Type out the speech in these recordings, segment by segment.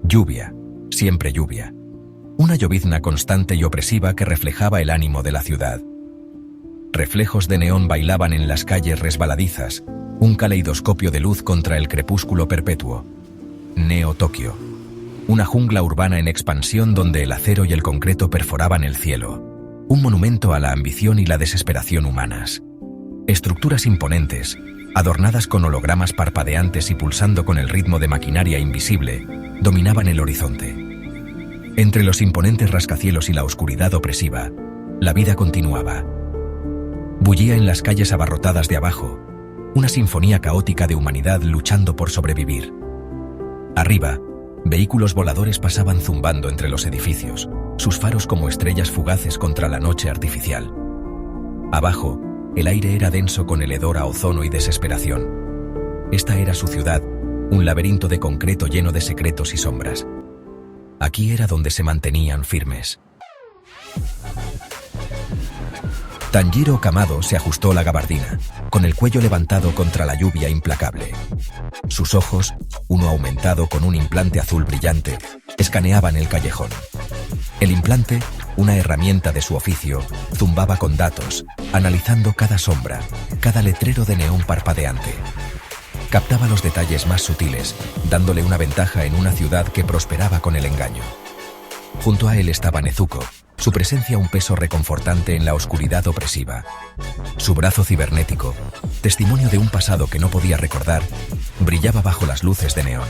Lluvia, siempre lluvia. Una llovizna constante y opresiva que reflejaba el ánimo de la ciudad. Reflejos de neón bailaban en las calles resbaladizas, un caleidoscopio de luz contra el crepúsculo perpetuo. Neo Tokio. Una jungla urbana en expansión donde el acero y el concreto perforaban el cielo. Un monumento a la ambición y la desesperación humanas. Estructuras imponentes, adornadas con hologramas parpadeantes y pulsando con el ritmo de maquinaria invisible, dominaban el horizonte. Entre los imponentes rascacielos y la oscuridad opresiva, la vida continuaba. Bullía en las calles abarrotadas de abajo, una sinfonía caótica de humanidad luchando por sobrevivir. Arriba, vehículos voladores pasaban zumbando entre los edificios, sus faros como estrellas fugaces contra la noche artificial. Abajo, el aire era denso con el hedor a ozono y desesperación. Esta era su ciudad, un laberinto de concreto lleno de secretos y sombras. Aquí era donde se mantenían firmes. Tanjiro Kamado se ajustó la gabardina, con el cuello levantado contra la lluvia implacable. Sus ojos, uno aumentado con un implante azul brillante, escaneaban el callejón. El implante, una herramienta de su oficio, zumbaba con datos, analizando cada sombra, cada letrero de neón parpadeante. Captaba los detalles más sutiles, dándole una ventaja en una ciudad que prosperaba con el engaño. Junto a él estaba Nezuko, su presencia un peso reconfortante en la oscuridad opresiva. Su brazo cibernético, testimonio de un pasado que no podía recordar, brillaba bajo las luces de neón.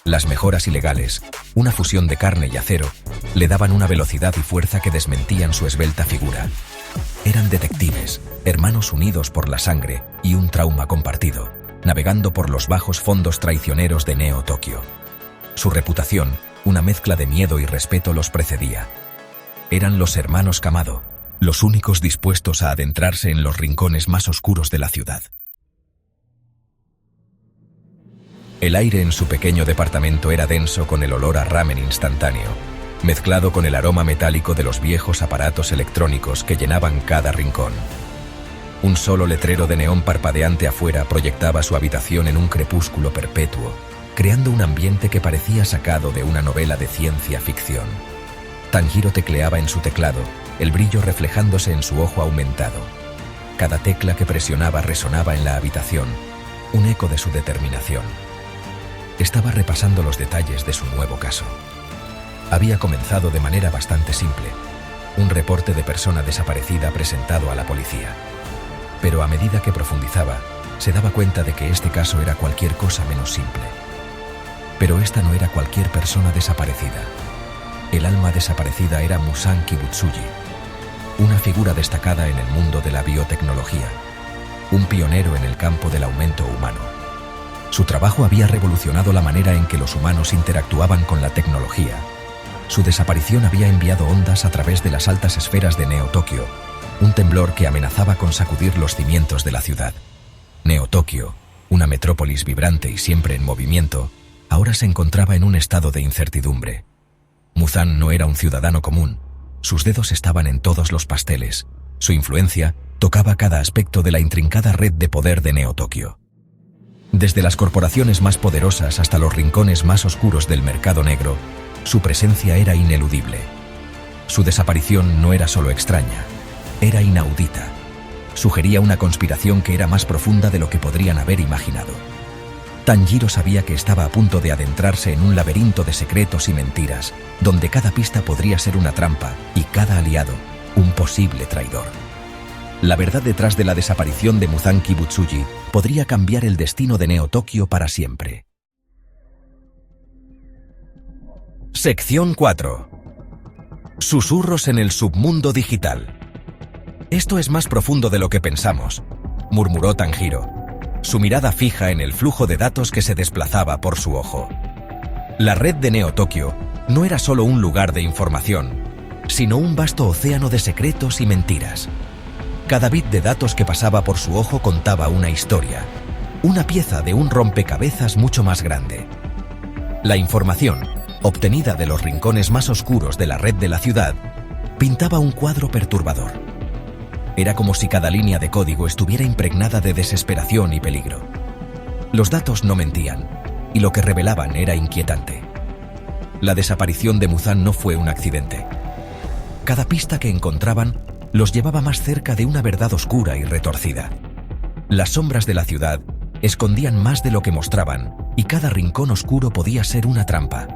Las mejoras ilegales, una fusión de carne y acero, le daban una velocidad y fuerza que desmentían su esbelta figura. Eran detectives, hermanos unidos por la sangre y un trauma compartido, navegando por los bajos fondos traicioneros de Neo Tokio. Su reputación, una mezcla de miedo y respeto, los precedía. Eran los hermanos Kamado, los únicos dispuestos a adentrarse en los rincones más oscuros de la ciudad. El aire en su pequeño departamento era denso con el olor a ramen instantáneo, mezclado con el aroma metálico de los viejos aparatos electrónicos que llenaban cada rincón. Un solo letrero de neón parpadeante afuera proyectaba su habitación en un crepúsculo perpetuo, creando un ambiente que parecía sacado de una novela de ciencia ficción. Tanjiro tecleaba en su teclado, el brillo reflejándose en su ojo aumentado. Cada tecla que presionaba resonaba en la habitación, un eco de su determinación. Estaba repasando los detalles de su nuevo caso. Había comenzado de manera bastante simple, un reporte de persona desaparecida presentado a la policía. Pero a medida que profundizaba, se daba cuenta de que este caso era cualquier cosa menos simple. Pero esta no era cualquier persona desaparecida. El alma desaparecida era Muzan Kibutsuji, una figura destacada en el mundo de la biotecnología, un pionero en el campo del aumento humano. Su trabajo había revolucionado la manera en que los humanos interactuaban con la tecnología. Su desaparición había enviado ondas a través de las altas esferas de Neo Tokio, un temblor que amenazaba con sacudir los cimientos de la ciudad. Neo Tokio, una metrópolis vibrante y siempre en movimiento, ahora se encontraba en un estado de incertidumbre. Muzan no era un ciudadano común. Sus dedos estaban en todos los pasteles. Su influencia tocaba cada aspecto de la intrincada red de poder de Neo Tokio. Desde las corporaciones más poderosas hasta los rincones más oscuros del mercado negro, su presencia era ineludible. Su desaparición no era solo extraña, era inaudita. Sugería una conspiración que era más profunda de lo que podrían haber imaginado. Tanjiro sabía que estaba a punto de adentrarse en un laberinto de secretos y mentiras, donde cada pista podría ser una trampa y cada aliado un posible traidor. La verdad detrás de la desaparición de Muzan Kibutsuji podría cambiar el destino de Neo Tokio para siempre. Sección 4. Susurros en el submundo digital. Esto es más profundo de lo que pensamos, murmuró Tanjiro, su mirada fija en el flujo de datos que se desplazaba por su ojo. La red de Neo Tokio no era solo un lugar de información, sino un vasto océano de secretos y mentiras. Cada bit de datos que pasaba por su ojo contaba una historia, una pieza de un rompecabezas mucho más grande. La información, obtenida de los rincones más oscuros de la red de la ciudad, pintaba un cuadro perturbador. Era como si cada línea de código estuviera impregnada de desesperación y peligro. Los datos no mentían, y lo que revelaban era inquietante. La desaparición de Muzan no fue un accidente. Cada pista que encontraban los llevaba más cerca de una verdad oscura y retorcida. Las sombras de la ciudad escondían más de lo que mostraban, y cada rincón oscuro podía ser una trampa.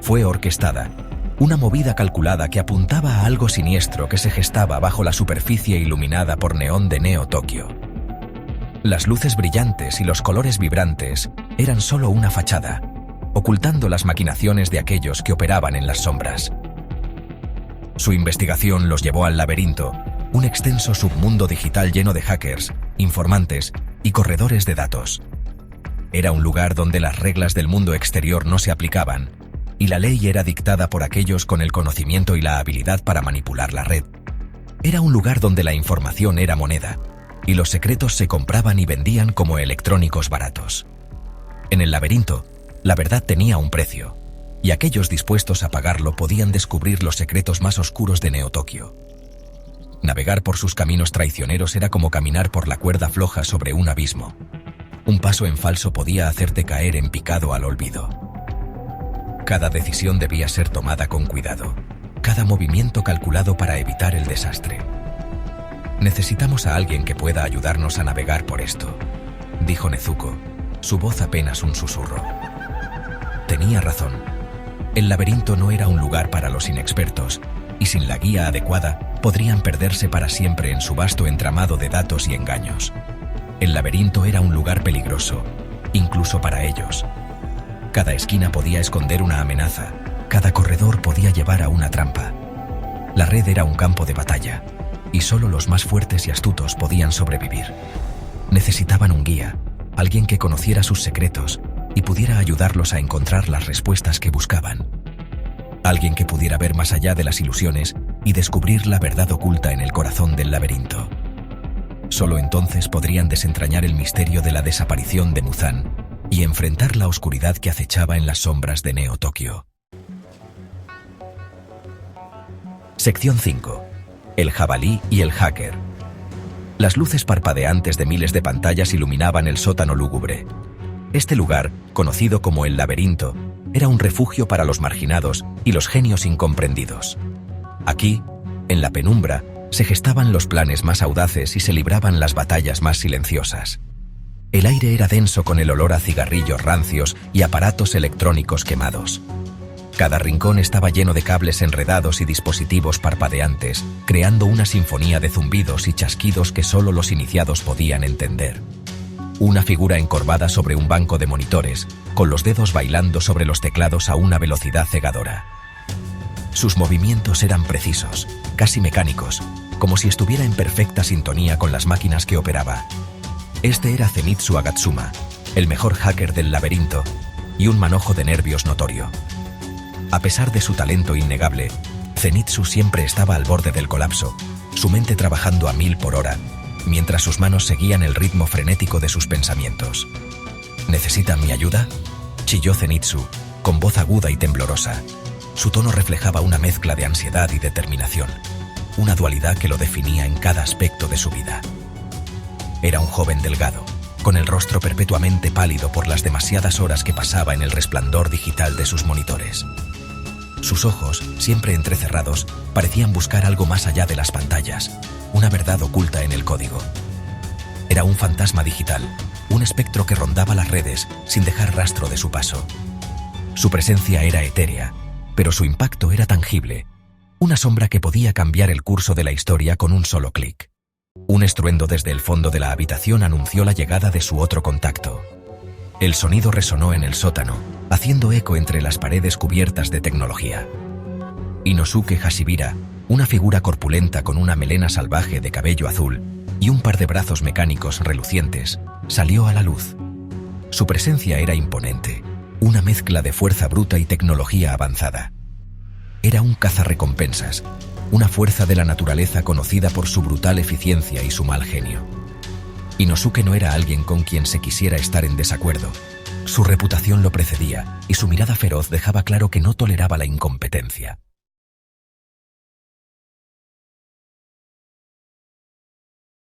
Fue orquestada, una movida calculada que apuntaba a algo siniestro que se gestaba bajo la superficie iluminada por neón de Neo Tokio. Las luces brillantes y los colores vibrantes eran solo una fachada, ocultando las maquinaciones de aquellos que operaban en las sombras. Su investigación los llevó al laberinto, un extenso submundo digital lleno de hackers, informantes y corredores de datos. Era un lugar donde las reglas del mundo exterior no se aplicaban, y la ley era dictada por aquellos con el conocimiento y la habilidad para manipular la red. Era un lugar donde la información era moneda, y los secretos se compraban y vendían como electrónicos baratos. En el laberinto, la verdad tenía un precio, y aquellos dispuestos a pagarlo podían descubrir los secretos más oscuros de Neo Tokio. Navegar por sus caminos traicioneros era como caminar por la cuerda floja sobre un abismo. Un paso en falso podía hacerte caer en picado al olvido. Cada decisión debía ser tomada con cuidado, cada movimiento calculado para evitar el desastre. Necesitamos a alguien que pueda ayudarnos a navegar por esto, dijo Nezuko, su voz apenas un susurro. Tenía razón. El laberinto no era un lugar para los inexpertos, y sin la guía adecuada, podrían perderse para siempre en su vasto entramado de datos y engaños. El laberinto era un lugar peligroso, incluso para ellos. Cada esquina podía esconder una amenaza, cada corredor podía llevar a una trampa. La red era un campo de batalla, y solo los más fuertes y astutos podían sobrevivir. Necesitaban un guía, alguien que conociera sus secretos y pudiera ayudarlos a encontrar las respuestas que buscaban. Alguien que pudiera ver más allá de las ilusiones y descubrir la verdad oculta en el corazón del laberinto. Solo entonces podrían desentrañar el misterio de la desaparición de Muzan y enfrentar la oscuridad que acechaba en las sombras de Neo Tokio. Sección 5. El jabalí y el hacker. Las luces parpadeantes de miles de pantallas iluminaban el sótano lúgubre. Este lugar, conocido como el laberinto, era un refugio para los marginados y los genios incomprendidos. Aquí, en la penumbra, se gestaban los planes más audaces y se libraban las batallas más silenciosas. El aire era denso con el olor a cigarrillos rancios y aparatos electrónicos quemados. Cada rincón estaba lleno de cables enredados y dispositivos parpadeantes, creando una sinfonía de zumbidos y chasquidos que solo los iniciados podían entender. Una figura encorvada sobre un banco de monitores, con los dedos bailando sobre los teclados a una velocidad cegadora. Sus movimientos eran precisos, casi mecánicos, como si estuviera en perfecta sintonía con las máquinas que operaba. Este era Zenitsu Agatsuma, el mejor hacker del laberinto, y un manojo de nervios notorio. A pesar de su talento innegable, Zenitsu siempre estaba al borde del colapso, su mente trabajando a 1000 por hora, mientras sus manos seguían el ritmo frenético de sus pensamientos. ¿Necesita mi ayuda?, chilló Zenitsu, con voz aguda y temblorosa. Su tono reflejaba una mezcla de ansiedad y determinación, una dualidad que lo definía en cada aspecto de su vida. Era un joven delgado, con el rostro perpetuamente pálido por las demasiadas horas que pasaba en el resplandor digital de sus monitores. Sus ojos, siempre entrecerrados, parecían buscar algo más allá de las pantallas, una verdad oculta en el código. Era un fantasma digital, un espectro que rondaba las redes sin dejar rastro de su paso. Su presencia era etérea, pero su impacto era tangible, una sombra que podía cambiar el curso de la historia con un solo clic. Un estruendo desde el fondo de la habitación anunció la llegada de su otro contacto. El sonido resonó en el sótano, haciendo eco entre las paredes cubiertas de tecnología. Inosuke Hashibira, una figura corpulenta con una melena salvaje de cabello azul y un par de brazos mecánicos relucientes, salió a la luz. Su presencia era imponente, una mezcla de fuerza bruta y tecnología avanzada. Era un cazarrecompensas, una fuerza de la naturaleza conocida por su brutal eficiencia y su mal genio. Inosuke no era alguien con quien se quisiera estar en desacuerdo. Su reputación lo precedía y su mirada feroz dejaba claro que no toleraba la incompetencia.